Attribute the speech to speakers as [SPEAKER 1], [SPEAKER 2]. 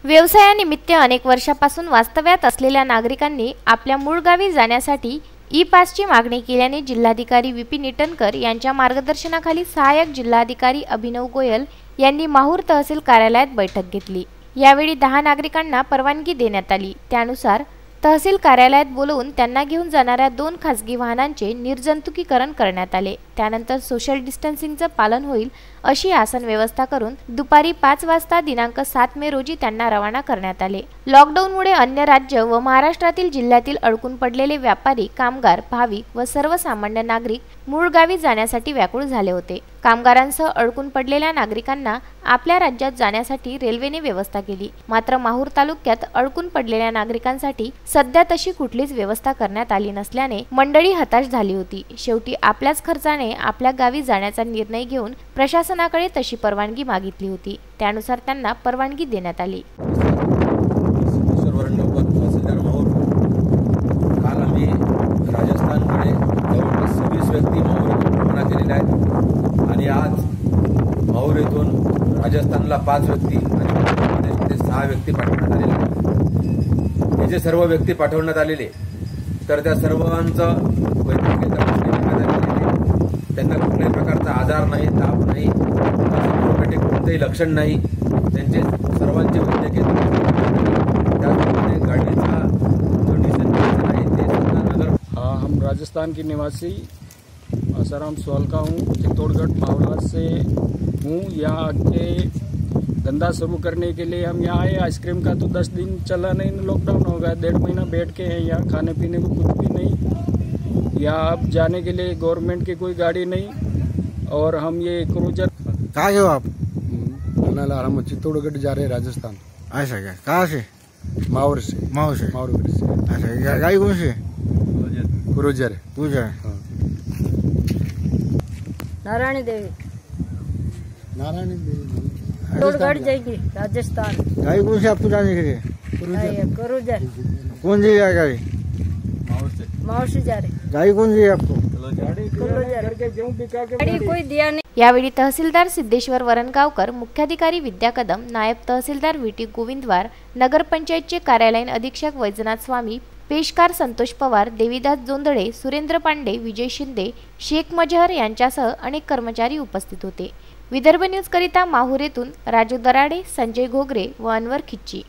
[SPEAKER 1] व्यवसायानिमित्त अनेक वर्षापासून वास्तव्यात असलेल्या नागरिकांनी आपल्या मूळ गावी जाण्यासाठी ई पासची मागणी केल्याने जिल्हाधिकारी विपिन ईटनकर यांच्या मार्गदर्शनाखाली सहाय्यक जिल्हाधिकारी अभिनव गोयल यांनी माहूर तहसील कार्यालयात बैठक घेतली। यावेळी 10 नागरिकांना परवानगी देण्यात आली। त्यानुसार तहसील कार्यालयात बोलवून त्यांना घेऊन जाणाऱ्या 2 खासगी वाहनांचे निर्जंतुकीकरण करण्यात आले। त्यानंतर सोशल डिस्टन्सिंगचे पालन होईल अशी आसन व्यवस्था करून दुपारी 5 वाजता दिनांक 7 मे रोजी त्यांना रवाना करण्यात आले। लॉकडाऊनमुळे अन्य राज्य व महाराष्ट्रातील जिल्ह्यातील अडकून पडलेले व्यापारी, कामगार, भाविक व सर्वसामान्य नागरिक मूळ गावी जाण्यासाठी व्याकुळ झाले होते। कामगारांसह अडकून पडलेल्या नागरिकांना आपल्या राज्यात जाण्यासाठी रेल्वेने व्यवस्था केली। मात्र माहूर तालुक्यात अडकून पडलेल्या नागरिकांसाठी सध्या तशी कुठलीच व्यवस्था करण्यात आली नसल्याने मंडळी हताश झाली होती। शेवटी आपल्याच खर्चाने आपल्या गावी जाण्याचा निर्णय घेऊन प्रशासनाकडे तशी परवानगी मागितली होती। त्यानुसार त्यांना परवानगी देण्यात आली।
[SPEAKER 2] काल आम्ही राजस्थानकडे जवळपास 26 व्यक्ती माहूर रवाना केलेल्या आहेत आणि आज माहूर येथून राजस्थानला 5 व्यक्ती आणि मध्य प्रदेशमध्ये 6 व्यक्ती पाठवण्यात आलेले आहेत। हे जे सर्व व्यक्ती पाठवण्यात आलेले तर त्या सर्वांचं वैद्यकीय तपासणी करण्यात आलेली आहे। त्यांना कुठल्याही प्रकारचा आजार नाही, ताप नाही, कोणतेही लक्षण नाही। त्यांचे सर्वांचे वैद्यकीय त्याचप्रमाणे गाडीचा जो डिस्टेंस आहे ते सुद्धा नगर।
[SPEAKER 3] हम राजस्थान के निवासी आसाराम सोलका हूँ, चित्तौड़गढ़ मावला से हूँ। यहाँ के धंधा शुरू करने के लिए हम यहाँ आए। आइसक्रीम का तो 10 दिन चला नहीं, लॉकडाउन हो गया। 1.5 महीना बैठ के हैं यहाँ, खाने पीने को कुछ भी नहीं। यहाँ अब जाने के लिए गवर्नमेंट की कोई गाड़ी नहीं और हम ये क्रूजर।
[SPEAKER 4] कहाँ गए हो आप?
[SPEAKER 3] हम चित्तौड़गढ़ जा रहे हैं राजस्थान।
[SPEAKER 4] ऐसा क्या? कहाँ से?
[SPEAKER 3] माहौर से।
[SPEAKER 4] माहौर से।
[SPEAKER 3] माहौर से।
[SPEAKER 4] अच्छा, गाड़ी कौन सी?
[SPEAKER 3] क्रूजर।
[SPEAKER 4] क्रूजर।
[SPEAKER 5] नारायणी देवी।
[SPEAKER 3] नारायणी देवी
[SPEAKER 5] चित्तौड़गढ़ जाएगी राजस्थान।
[SPEAKER 4] गाड़ी कौन सी आपको जाने के लिए?
[SPEAKER 5] क्रूजर।
[SPEAKER 4] कौन सी गाड़ी?
[SPEAKER 5] माहौर से जा रहे।
[SPEAKER 4] गाड़ी कौन सी है आपको?
[SPEAKER 5] गाड़ी कोई दिया नहीं।
[SPEAKER 1] यावेळी तहसीलदार सिद्धेश्वर वरणगावकर, मुख्याधिकारी विद्या कदम, नायब तहसीलदार वीटी गोविंदवार, नगरपंचायतचे कार्यालयीन अधीक्षक वैजनाथ स्वामी, पेशकार संतोष पवार, देवीदास जोंधळे, सुरेंद्र पांडे, विजय शिंदे, शेख मजहर यांच्यासह अनेक कर्मचारी उपस्थित होते। विदर्भ न्यूज करिता माहूर येथून राजू दराडे, संजय घोगरे व अनवर खिच्ची।